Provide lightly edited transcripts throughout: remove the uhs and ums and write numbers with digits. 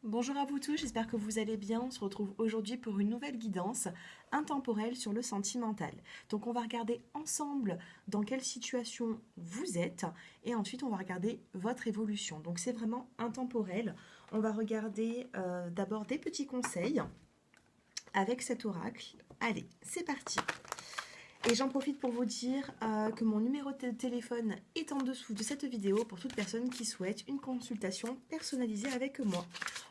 Bonjour à vous tous, j'espère que vous allez bien. On se retrouve aujourd'hui pour une nouvelle guidance intemporelle sur le sentimental. Donc on va regarder ensemble dans quelle situation vous êtes et ensuite on va regarder votre évolution. Donc c'est vraiment intemporel. On va regarder d'abord des petits conseils avec cet oracle. Allez, c'est parti. Et j'en profite pour vous dire que mon numéro de téléphone est en dessous de cette vidéo pour toute personne qui souhaite une consultation personnalisée avec moi.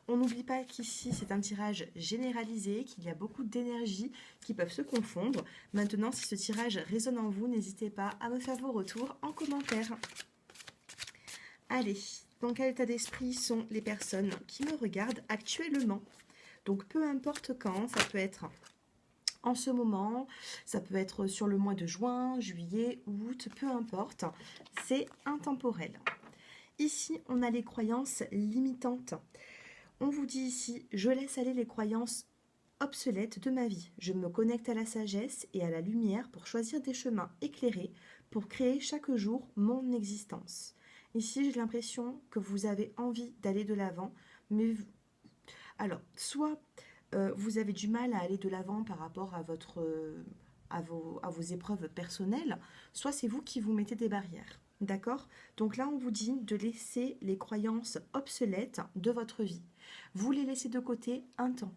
On n'oublie pas qu'ici c'est un tirage généralisé, qu'il y a beaucoup d'énergies qui peuvent se confondre. Maintenant, si ce tirage résonne en vous, n'hésitez pas à me faire vos retours en commentaire. Allez, dans quel état d'esprit sont les personnes qui me regardent actuellement? Donc peu importe quand, ça peut être en ce moment, ça peut être sur le mois de juin, juillet, août, peu importe, c'est intemporel. Ici, on a les croyances limitantes. On vous dit ici, je laisse aller les croyances obsolètes de ma vie. Je me connecte à la sagesse et à la lumière pour choisir des chemins éclairés pour créer chaque jour mon existence. Ici, j'ai l'impression que vous avez envie d'aller de l'avant, mais alors, soit vous avez du mal à aller de l'avant par rapport à vos épreuves personnelles, soit c'est vous qui vous mettez des barrières. D'accord? Donc là, on vous dit de laisser les croyances obsolètes de votre vie. Vous les laissez de côté un temps,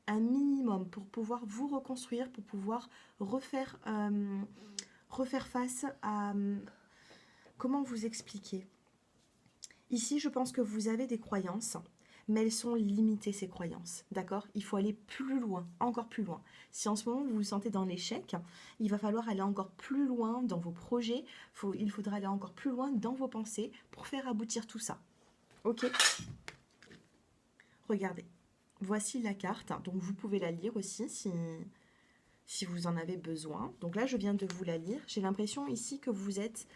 un minimum, pour pouvoir vous reconstruire, pour pouvoir refaire face à... comment vous expliquer? Ici, je pense que vous avez des croyances, mais elles sont limitées, ces croyances, d'accord? Il faut aller plus loin, encore plus loin. Si en ce moment vous vous sentez dans l'échec, il va falloir aller encore plus loin dans vos projets, il faudra aller encore plus loin dans vos pensées pour faire aboutir tout ça. Ok? Regardez, voici la carte, donc vous pouvez la lire aussi si vous en avez besoin. Donc là, je viens de vous la lire. J'ai l'impression ici que vous êtes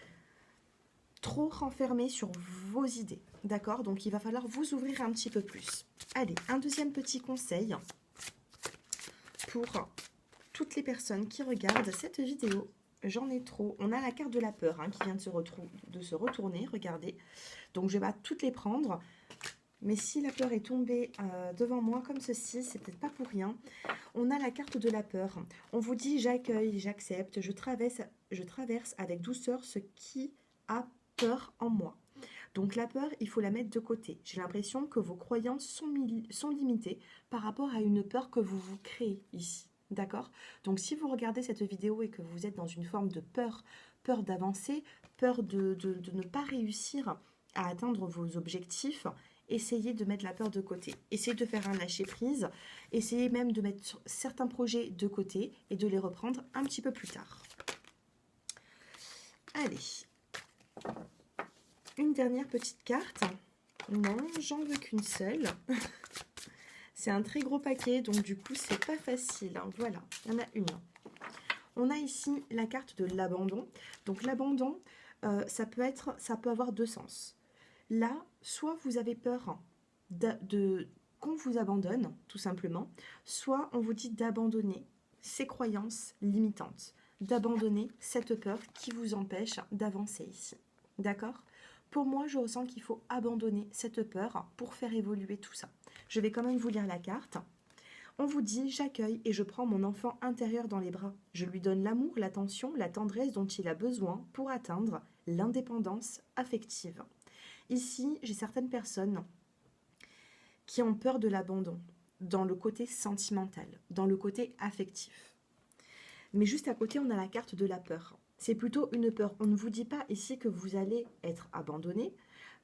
trop renfermé sur vos idées. D'accord? Donc il va falloir vous ouvrir un petit peu plus. Allez, un deuxième petit conseil pour toutes les personnes qui regardent cette vidéo. J'en ai trop. On a la carte de la peur qui vient de se retourner. Regardez. Donc je vais pas toutes les prendre. Mais si la peur est tombée devant moi comme ceci, c'est peut-être pas pour rien. On a la carte de la peur. On vous dit j'accueille, j'accepte, je traverse avec douceur ce qui a peur en moi. Donc la peur, il faut la mettre de côté. J'ai l'impression que vos croyances sont limitées par rapport à une peur que vous vous créez ici. D'accord? Donc si vous regardez cette vidéo et que vous êtes dans une forme de peur, peur d'avancer, peur de ne pas réussir à atteindre vos objectifs, essayez de mettre la peur de côté. Essayez de faire un lâcher-prise. Essayez même de mettre certains projets de côté et de les reprendre un petit peu plus tard. Allez. Une dernière petite carte. Non, j'en veux qu'une seule. C'est un très gros paquet, donc du coup, c'est pas facile. Voilà, il y en a une. On a ici la carte de l'abandon. Donc l'abandon, ça peut avoir deux sens. Là, soit vous avez peur qu'on vous abandonne, tout simplement, soit on vous dit d'abandonner ces croyances limitantes, d'abandonner cette peur qui vous empêche d'avancer ici. D'accord? Pour moi, je ressens qu'il faut abandonner cette peur pour faire évoluer tout ça. Je vais quand même vous lire la carte. On vous dit « J'accueille et je prends mon enfant intérieur dans les bras. Je lui donne l'amour, l'attention, la tendresse dont il a besoin pour atteindre l'indépendance affective. » Ici, j'ai certaines personnes qui ont peur de l'abandon dans le côté sentimental, dans le côté affectif. Mais juste à côté, on a la carte de la peur. C'est plutôt une peur. On ne vous dit pas ici que vous allez être abandonné.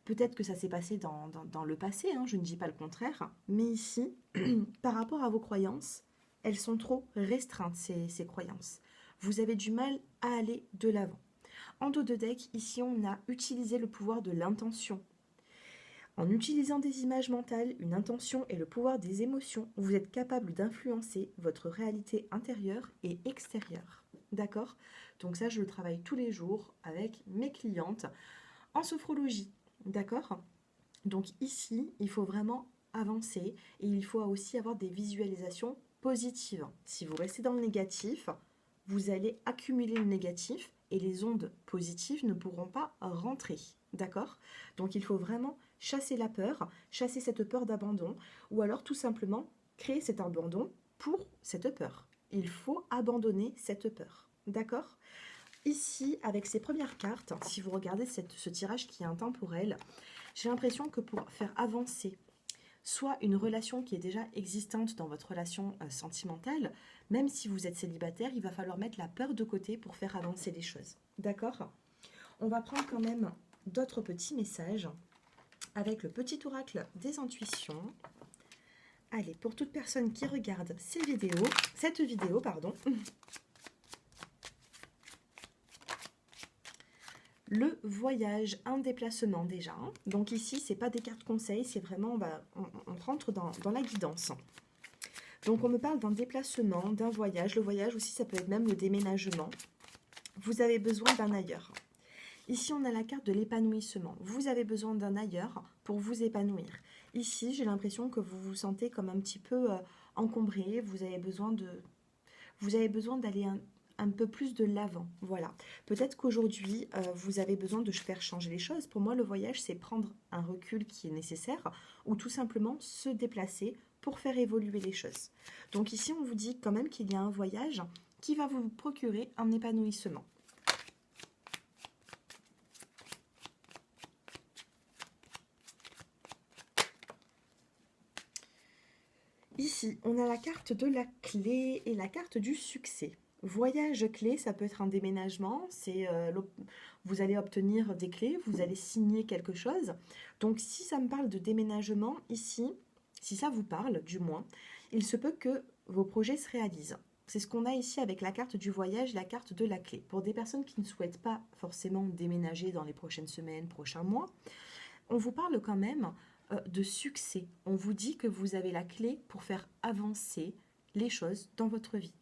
Peut-être que ça s'est passé dans le passé, je ne dis pas le contraire. Mais ici, par rapport à vos croyances, elles sont trop restreintes, ces croyances. Vous avez du mal à aller de l'avant. En dos de deck, ici, on a utilisé le pouvoir de l'intention. En utilisant des images mentales, une intention et le pouvoir des émotions, vous êtes capable d'influencer votre réalité intérieure et extérieure. D'accord? Donc ça, je le travaille tous les jours avec mes clientes en sophrologie. D'accord? Donc ici, il faut vraiment avancer et il faut aussi avoir des visualisations positives. Si vous restez dans le négatif, vous allez accumuler le négatif et les ondes positives ne pourront pas rentrer. D'accord? Donc il faut vraiment chasser la peur, chasser cette peur d'abandon, ou alors tout simplement créer cet abandon pour cette peur. Il faut abandonner cette peur. D'accord? Ici, avec ces premières cartes, si vous regardez ce tirage qui est intemporel, j'ai l'impression que pour faire avancer soit une relation qui est déjà existante dans votre relation sentimentale, même si vous êtes célibataire, il va falloir mettre la peur de côté pour faire avancer les choses. D'accord? On va prendre quand même d'autres petits messages avec le petit oracle des intuitions. Allez, pour toute personne qui regarde cette vidéo, pardon. Le voyage, un déplacement déjà. Donc ici, c'est pas des cartes conseils, c'est vraiment, on rentre dans la guidance. Donc on me parle d'un déplacement, d'un voyage. Le voyage aussi, ça peut être même le déménagement. Vous avez besoin d'un ailleurs. Ici, on a la carte de l'épanouissement. Vous avez besoin d'un ailleurs pour vous épanouir. Ici, j'ai l'impression que vous vous sentez comme un petit peu encombré. Vous avez besoin d'aller un peu plus de l'avant. Voilà. Peut-être qu'aujourd'hui, vous avez besoin de faire changer les choses. Pour moi, le voyage, c'est prendre un recul qui est nécessaire ou tout simplement se déplacer pour faire évoluer les choses. Donc ici, on vous dit quand même qu'il y a un voyage qui va vous procurer un épanouissement. Ici, on a la carte de la clé et la carte du succès. Voyage clé, ça peut être un déménagement, vous allez obtenir des clés, vous allez signer quelque chose. Donc si ça me parle de déménagement ici, si ça vous parle du moins, il se peut que vos projets se réalisent. C'est ce qu'on a ici avec la carte du voyage, la carte de la clé. Pour des personnes qui ne souhaitent pas forcément déménager dans les prochaines semaines, prochains mois, on vous parle quand même de succès. On vous dit que vous avez la clé pour faire avancer les choses dans votre vie.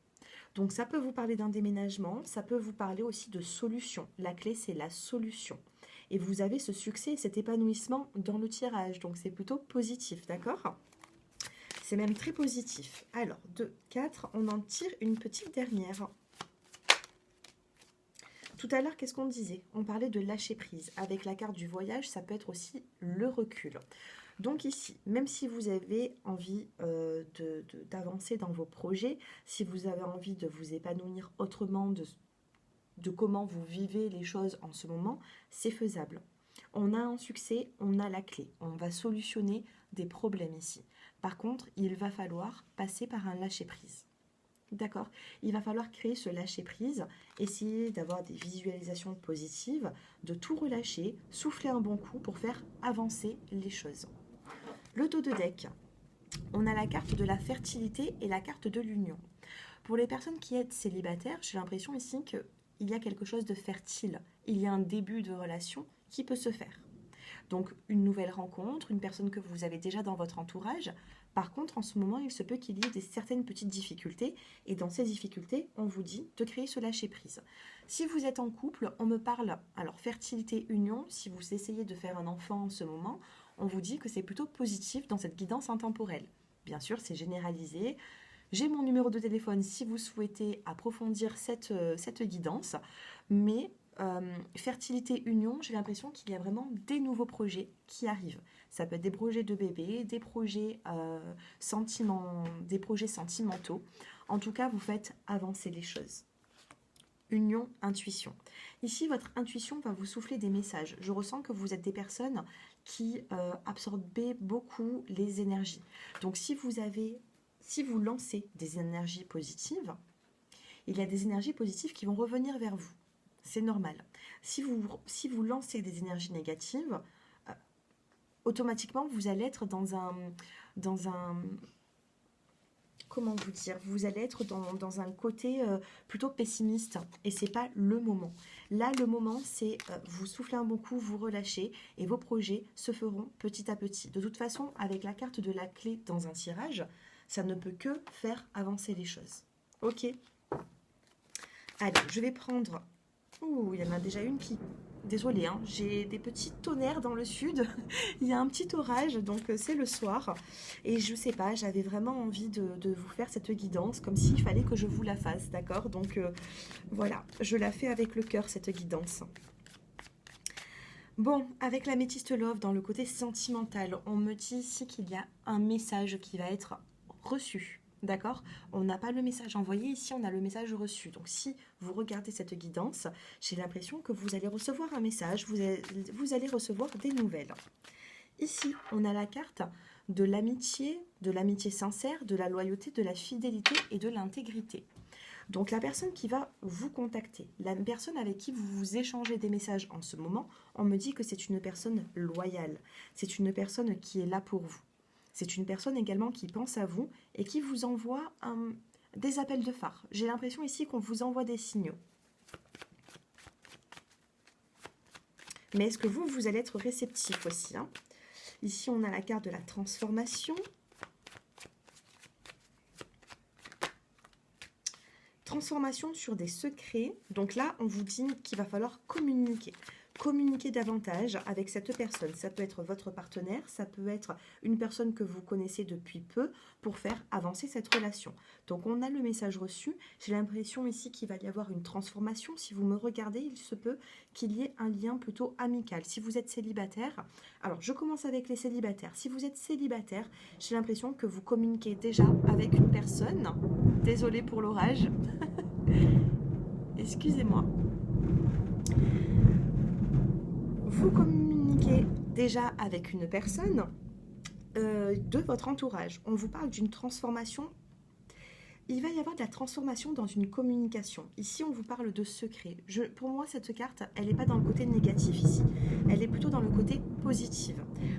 Donc ça peut vous parler d'un déménagement, ça peut vous parler aussi de solution. La clé, c'est la solution. Et vous avez ce succès, cet épanouissement dans le tirage. Donc c'est plutôt positif, d'accord? C'est même très positif. Alors, 2, 4, on en tire une petite dernière. Tout à l'heure, qu'est-ce qu'on disait? On parlait de lâcher prise. Avec la carte du voyage, ça peut être aussi le recul. Donc ici, même si vous avez envie d'avancer dans vos projets, si vous avez envie de vous épanouir autrement de comment vous vivez les choses en ce moment, c'est faisable. On a un succès, on a la clé. On va solutionner des problèmes ici. Par contre, il va falloir passer par un lâcher-prise. D'accord? Il va falloir créer ce lâcher-prise, essayer d'avoir des visualisations positives, de tout relâcher, souffler un bon coup pour faire avancer les choses. Le dos de deck, on a la carte de la fertilité et la carte de l'union. Pour les personnes qui êtes célibataires, j'ai l'impression ici qu'il y a quelque chose de fertile. Il y a un début de relation qui peut se faire. Donc une nouvelle rencontre, une personne que vous avez déjà dans votre entourage. Par contre, en ce moment, il se peut qu'il y ait certaines petites difficultés. Et dans ces difficultés, on vous dit de créer ce lâcher-prise. Si vous êtes en couple, on me parle, alors fertilité, union, si vous essayez de faire un enfant en ce moment, on vous dit que c'est plutôt positif dans cette guidance intemporelle. Bien sûr, c'est généralisé. J'ai mon numéro de téléphone si vous souhaitez approfondir cette guidance. Mais fertilité, union, j'ai l'impression qu'il y a vraiment des nouveaux projets qui arrivent. Ça peut être des projets de bébé, des projets sentimentaux. En tout cas, vous faites avancer les choses. Union, intuition. Ici, votre intuition va vous souffler des messages. Je ressens que vous êtes des personnes qui absorbez beaucoup les énergies. Donc, si vous lancez des énergies positives, il y a des énergies positives qui vont revenir vers vous. C'est normal. Si vous lancez des énergies négatives, automatiquement, vous allez être dans un comment vous dire, vous allez être dans un côté plutôt pessimiste et c'est pas le moment. Là, le moment, c'est vous soufflez un bon coup, vous relâchez et vos projets se feront petit à petit. De toute façon, avec la carte de la clé dans un tirage, ça ne peut que faire avancer les choses. Ok. Allez, je vais prendre... Ouh, il y en a déjà une qui... Désolée, hein, j'ai des petits tonnerres dans le sud. Il y a un petit orage, donc c'est le soir. Et je sais pas, j'avais vraiment envie de vous faire cette guidance, comme s'il fallait que je vous la fasse, d'accord? Donc voilà, je la fais avec le cœur, cette guidance. Bon, avec l'améthyste love, dans le côté sentimental, on me dit ici qu'il y a un message qui va être reçu. D'accord? On n'a pas le message envoyé, ici on a le message reçu. Donc si vous regardez cette guidance, j'ai l'impression que vous allez recevoir un message, vous allez recevoir des nouvelles. Ici, on a la carte de l'amitié sincère, de la loyauté, de la fidélité et de l'intégrité. Donc la personne qui va vous contacter, la personne avec qui vous échangez des messages en ce moment, on me dit que c'est une personne loyale, c'est une personne qui est là pour vous. C'est une personne également qui pense à vous et qui vous envoie des appels de phare. J'ai l'impression ici qu'on vous envoie des signaux. Mais est-ce que vous allez être réceptif aussi, hein? Ici, on a la carte de la transformation. Transformation sur des secrets. Donc là, on vous dit qu'il va falloir communiquer. Communiquer davantage avec cette personne. Ça peut être votre partenaire, ça peut être une personne que vous connaissez depuis peu pour faire avancer cette relation. Donc on a le message reçu. J'ai l'impression ici qu'il va y avoir une transformation. Si vous me regardez, il se peut qu'il y ait un lien plutôt amical. Si vous êtes célibataire, alors je commence avec les célibataires. Si vous êtes célibataire, j'ai l'impression que vous communiquez déjà avec une personne. Désolée pour l'orage. Excusez-moi. Vous communiquez déjà avec une personne de votre entourage. On vous parle d'une transformation. Il va y avoir de la transformation dans une communication. Ici, on vous parle de secret. Pour moi, cette carte, elle n'est pas dans le côté négatif ici. Elle est plutôt dans le côté positif.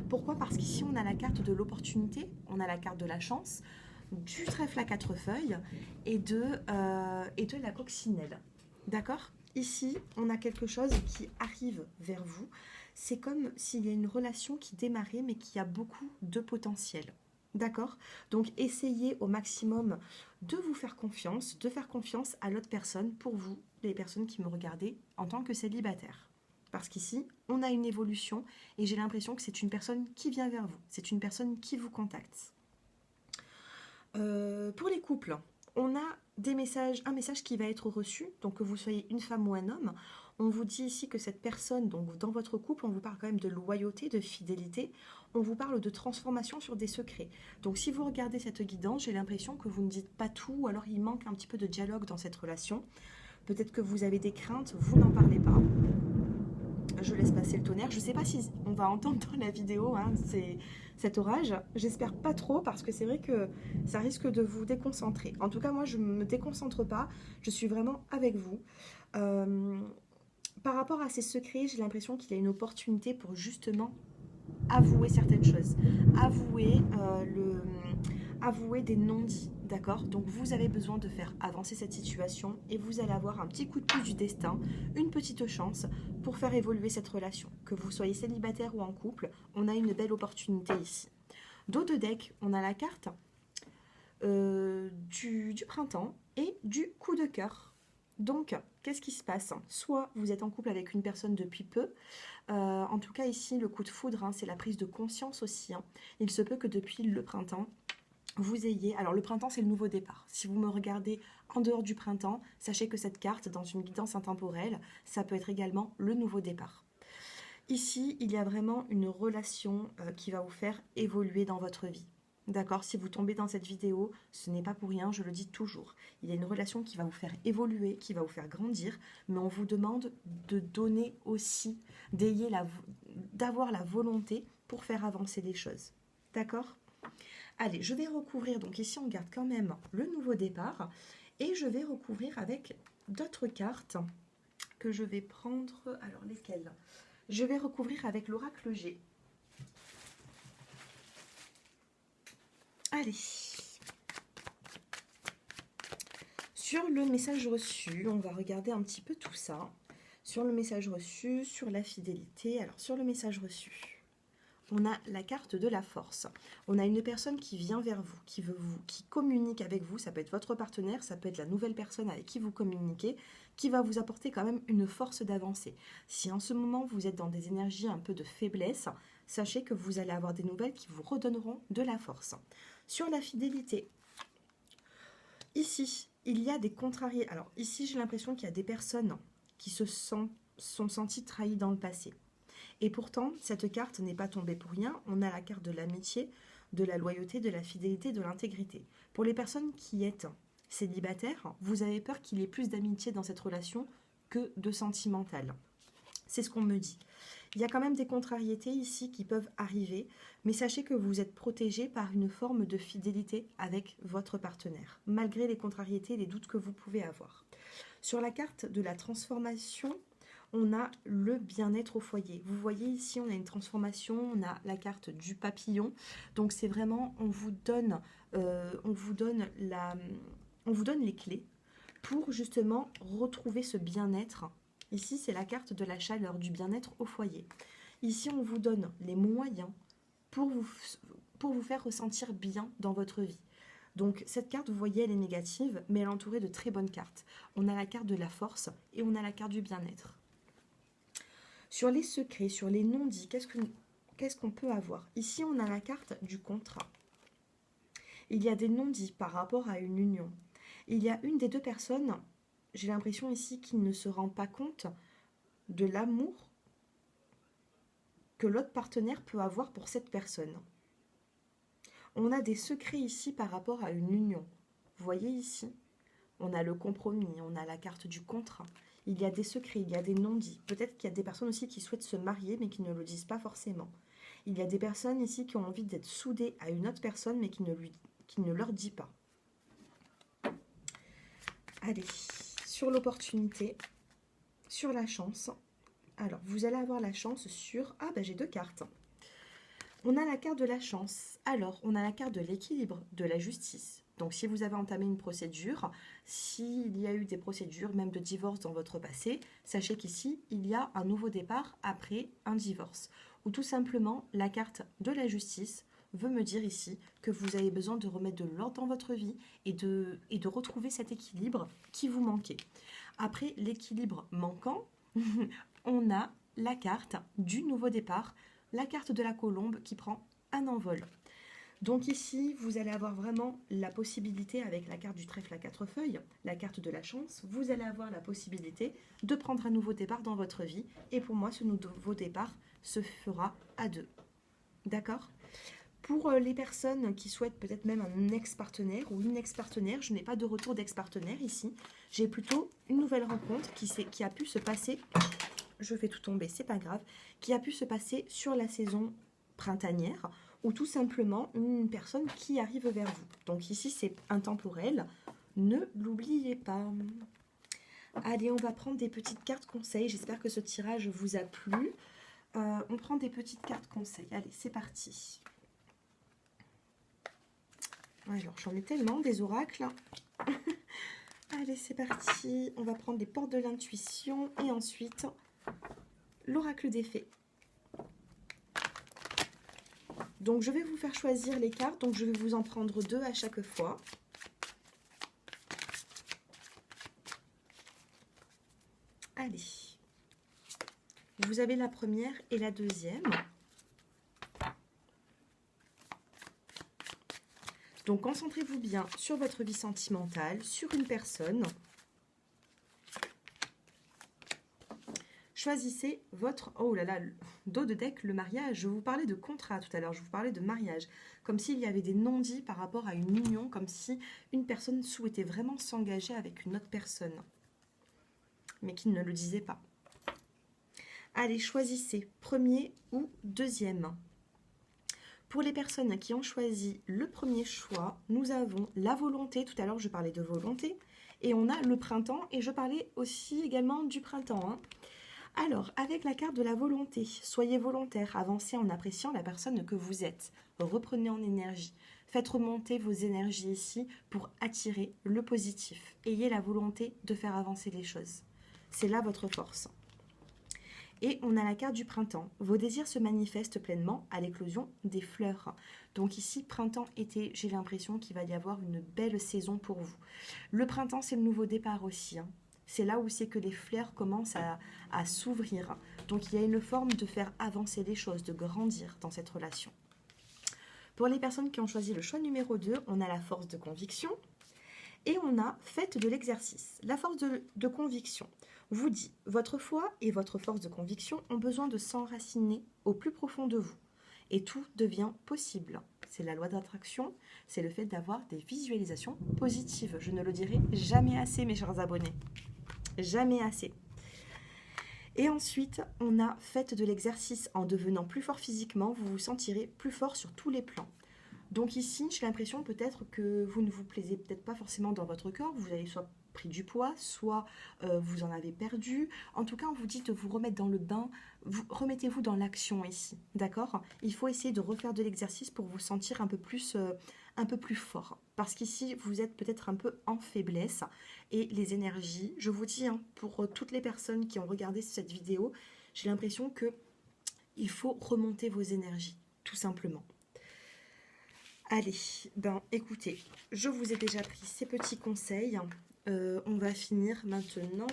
Pourquoi? Parce qu'ici, on a la carte de l'opportunité, on a la carte de la chance, du trèfle à 4 feuilles et de la coccinelle. D'accord? Ici, on a quelque chose qui arrive vers vous. C'est comme s'il y a une relation qui démarrait, mais qui a beaucoup de potentiel. D'accord? Donc, essayez au maximum de vous faire confiance, de faire confiance à l'autre personne pour vous, les personnes qui me regardez en tant que célibataire. Parce qu'ici, on a une évolution et j'ai l'impression que c'est une personne qui vient vers vous. C'est une personne qui vous contacte. Pour les couples, on a un message qui va être reçu, donc que vous soyez une femme ou un homme. On vous dit ici que cette personne, donc dans votre couple, on vous parle quand même de loyauté, de fidélité. On vous parle de transformation sur des secrets. Donc si vous regardez cette guidance, j'ai l'impression que vous ne dites pas tout, ou alors il manque un petit peu de dialogue dans cette relation. Peut-être que vous avez des craintes, vous n'en parlez pas. Je laisse passer le tonnerre. Je ne sais pas si on va entendre dans la vidéo cet orage. J'espère pas trop parce que c'est vrai que ça risque de vous déconcentrer. En tout cas, moi, je ne me déconcentre pas. Je suis vraiment avec vous. Par rapport à ces secrets, j'ai l'impression qu'il y a une opportunité pour justement avouer certaines choses. Avouer des non-dits, d'accord? Donc vous avez besoin de faire avancer cette situation et vous allez avoir un petit coup de pouce du destin, une petite chance pour faire évoluer cette relation. Que vous soyez célibataire ou en couple, on a une belle opportunité ici. Dos de deck, on a la carte du printemps et du coup de cœur. Donc, qu'est-ce qui se passe? Soit vous êtes en couple avec une personne depuis peu, en tout cas ici le coup de foudre, hein, c'est la prise de conscience aussi. Hein. Il se peut que depuis le printemps, vous ayez... Alors le printemps, c'est le nouveau départ. Si vous me regardez en dehors du printemps, sachez que cette carte, dans une guidance intemporelle, ça peut être également le nouveau départ. Ici, il y a vraiment une relation qui va vous faire évoluer dans votre vie. D'accord? Si vous tombez dans cette vidéo, ce n'est pas pour rien, je le dis toujours. Il y a une relation qui va vous faire évoluer, qui va vous faire grandir, mais on vous demande de donner aussi, d'avoir la volonté pour faire avancer les choses. D'accord? Allez, je vais recouvrir, donc ici on garde quand même le nouveau départ, et je vais recouvrir avec d'autres cartes que je vais prendre. Alors lesquelles? Je vais recouvrir avec l'oracle G. Allez. Sur le message reçu, on va regarder un petit peu tout ça. Sur le message reçu, sur la fidélité. Alors sur le message reçu, on a la carte de la force. On a une personne qui vient vers vous, qui communique avec vous. Ça peut être votre partenaire, ça peut être la nouvelle personne avec qui vous communiquez, qui va vous apporter quand même une force d'avancer. Si en ce moment vous êtes dans des énergies un peu de faiblesse, sachez que vous allez avoir des nouvelles qui vous redonneront de la force. Sur la fidélité, ici, il y a des contrariés. Alors ici, j'ai l'impression qu'il y a des personnes qui sont senties trahies dans le passé. Et pourtant, cette carte n'est pas tombée pour rien. On a la carte de l'amitié, de la loyauté, de la fidélité, de l'intégrité. Pour les personnes qui êtes célibataires, vous avez peur qu'il y ait plus d'amitié dans cette relation que de sentimental. C'est ce qu'on me dit. Il y a quand même des contrariétés ici qui peuvent arriver, mais sachez que vous êtes protégé par une forme de fidélité avec votre partenaire, malgré les contrariétés et les doutes que vous pouvez avoir. Sur la carte de la transformation, on a le bien-être au foyer. Vous voyez ici, on a une transformation, on a la carte du papillon. Donc c'est vraiment, on vous donne les clés pour justement retrouver ce bien-être. Ici, c'est la carte de la chaleur, du bien-être au foyer. Ici, on vous donne les moyens pour vous faire ressentir bien dans votre vie. Donc, cette carte, vous voyez, elle est négative, mais elle est entourée de très bonnes cartes. On a la carte de la force et on a la carte du bien-être. Sur les secrets, sur les non-dits, qu'est-ce qu'on peut avoir? Ici, on a la carte du contrat. Il y a des non-dits par rapport à une union. Il y a une des deux personnes, j'ai l'impression ici, qui ne se rend pas compte de l'amour que l'autre partenaire peut avoir pour cette personne. On a des secrets ici par rapport à une union. Vous voyez ici, on a le compromis, on a la carte du contrat. Il y a des secrets, il y a des non-dits. Peut-être qu'il y a des personnes aussi qui souhaitent se marier, mais qui ne le disent pas forcément. Il y a des personnes ici qui ont envie d'être soudées à une autre personne, mais qui ne leur dit pas. Allez, sur l'opportunité, sur la chance. Alors, vous allez avoir la chance sur... Ah, ben j'ai deux cartes. On a la carte de la chance. Alors, on a la carte de l'équilibre, de la justice. Donc, si vous avez entamé une procédure, s'il y a eu des procédures, même de divorce dans votre passé, sachez qu'ici, il y a un nouveau départ après un divorce. Ou tout simplement, la carte de la justice veut me dire ici que vous avez besoin de remettre de l'ordre dans votre vie et de retrouver cet équilibre qui vous manquait. Après l'équilibre manquant, on a la carte du nouveau départ, la carte de la colombe qui prend un envol. Donc ici, vous allez avoir vraiment la possibilité, avec la carte du trèfle à 4 feuilles, la carte de la chance, vous allez avoir la possibilité de prendre un nouveau départ dans votre vie. Et pour moi, ce nouveau départ se fera à deux. D'accord ? Pour les personnes qui souhaitent peut-être même un ex-partenaire ou une ex-partenaire, je n'ai pas de retour d'ex-partenaire ici. J'ai plutôt une nouvelle rencontre qui a pu se passer, je fais tout tomber, c'est pas grave, qui a pu se passer sur la saison printanière ou tout simplement une personne qui arrive vers vous. Donc ici, c'est intemporel. Ne l'oubliez pas. Allez, on va prendre des petites cartes conseils. J'espère que ce tirage vous a plu. On prend des petites cartes conseils. Allez, c'est parti. Alors, j'en ai tellement des oracles. Allez, c'est parti. On va prendre les portes de l'intuition et ensuite l'oracle des fées. Donc, je vais vous faire choisir les cartes. Donc, je vais vous en prendre deux à chaque fois. Allez. Vous avez la première et la deuxième. Donc, concentrez-vous bien sur votre vie sentimentale, sur une personne. Choisissez votre... Oh là là, dos de deck, le mariage. Je vous parlais de contrat tout à l'heure, je vous parlais de mariage. Comme s'il y avait des non-dits par rapport à une union, comme si une personne souhaitait vraiment s'engager avec une autre personne, mais qui ne le disait pas. Allez, choisissez premier ou deuxième. Pour les personnes qui ont choisi le premier choix, nous avons la volonté. Tout à l'heure, je parlais de volonté. Et on a le printemps. Et je parlais aussi également du printemps. Alors, avec la carte de la volonté, soyez volontaire. Avancez en appréciant la personne que vous êtes. Reprenez en énergie. Faites remonter vos énergies ici pour attirer le positif. Ayez la volonté de faire avancer les choses. C'est là votre force. Et on a la carte du printemps. Vos désirs se manifestent pleinement à l'éclosion des fleurs. Donc ici, printemps-été, j'ai l'impression qu'il va y avoir une belle saison pour vous. Le printemps, c'est le nouveau départ aussi. C'est là où c'est que les fleurs commencent à s'ouvrir. Donc il y a une forme de faire avancer les choses, de grandir dans cette relation. Pour les personnes qui ont choisi le choix numéro 2, on a la force de conviction. Et on a faites de l'exercice. La force de conviction vous dit, votre foi et votre force de conviction ont besoin de s'enraciner au plus profond de vous. Et tout devient possible. C'est la loi d'attraction, c'est le fait d'avoir des visualisations positives. Je ne le dirai jamais assez, mes chers abonnés. Jamais assez. Et ensuite, on a fait de l'exercice. En devenant plus fort physiquement, vous vous sentirez plus fort sur tous les plans. Donc ici, j'ai l'impression peut-être que vous ne vous plaisez peut-être pas forcément dans votre corps. Vous avez soit pris du poids, soit vous en avez perdu. En tout cas, on vous dit de vous remettre dans le bain. Remettez-vous dans l'action ici, d'accord? Il faut essayer de refaire de l'exercice pour vous sentir un peu plus fort. Parce qu'ici, vous êtes peut-être un peu en faiblesse. Et les énergies, je vous dis, hein, pour toutes les personnes qui ont regardé cette vidéo, j'ai l'impression que il faut remonter vos énergies, tout simplement. Allez, ben écoutez, je vous ai déjà pris ces petits conseils. On va finir maintenant.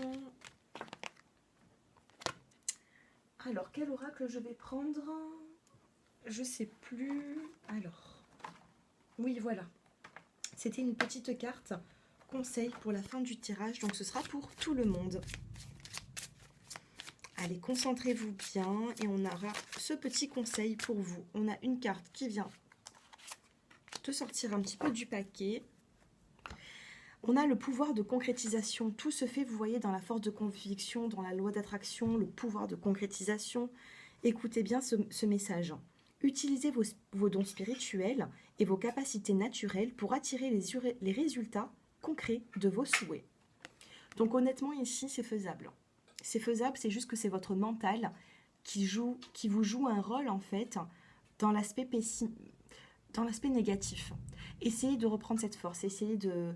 Alors, quel oracle je vais prendre? Je sais plus. Alors, oui, voilà. C'était une petite carte conseil pour la fin du tirage, donc ce sera pour tout le monde. Allez, concentrez-vous bien et on aura ce petit conseil pour vous. On a une carte qui vient de sortir un petit peu du paquet. On a le pouvoir de concrétisation. Tout se fait, vous voyez, dans la force de conviction, dans la loi d'attraction, le pouvoir de concrétisation. Écoutez bien ce message. Utilisez vos dons spirituels et vos capacités naturelles pour attirer les résultats concrets de vos souhaits. Donc honnêtement, ici, c'est faisable. C'est faisable, c'est juste que c'est votre mental qui vous joue un rôle, en fait, dans l'aspect négatif. Essayez de reprendre cette force, essayez de...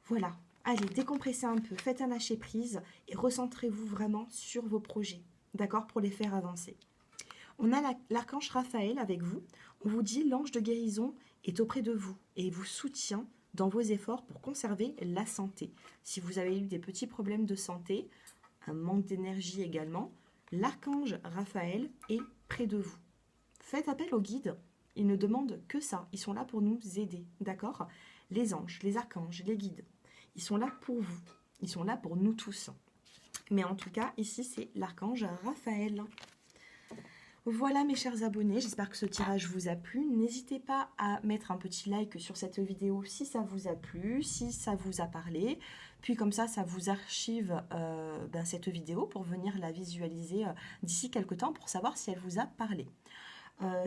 Voilà, allez, décompressez un peu, faites un lâcher-prise et recentrez-vous vraiment sur vos projets, d'accord, pour les faire avancer. On a l'archange Raphaël avec vous. On vous dit l'ange de guérison est auprès de vous et vous soutient dans vos efforts pour conserver la santé. Si vous avez eu des petits problèmes de santé, un manque d'énergie également, l'archange Raphaël est près de vous. Faites appel aux guides. Ils ne demandent que ça. Ils sont là pour nous aider, d'accord? Les anges, les archanges, les guides, ils sont là pour vous. Ils sont là pour nous tous. Mais en tout cas, ici, c'est l'archange Raphaël. Voilà mes chers abonnés, j'espère que ce tirage vous a plu. N'hésitez pas à mettre un petit like sur cette vidéo si ça vous a plu, si ça vous a parlé. Puis comme ça vous archive cette vidéo pour venir la visualiser d'ici quelques temps pour savoir si elle vous a parlé.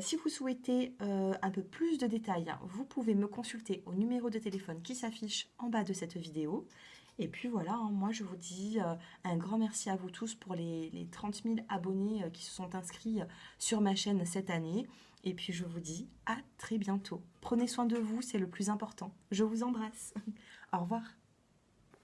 Si vous souhaitez un peu plus de détails, vous pouvez me consulter au numéro de téléphone qui s'affiche en bas de cette vidéo. Et puis voilà, hein, moi je vous dis un grand merci à vous tous pour les 30 000 abonnés qui se sont inscrits sur ma chaîne cette année. Et puis je vous dis à très bientôt. Prenez soin de vous, c'est le plus important. Je vous embrasse. Au revoir.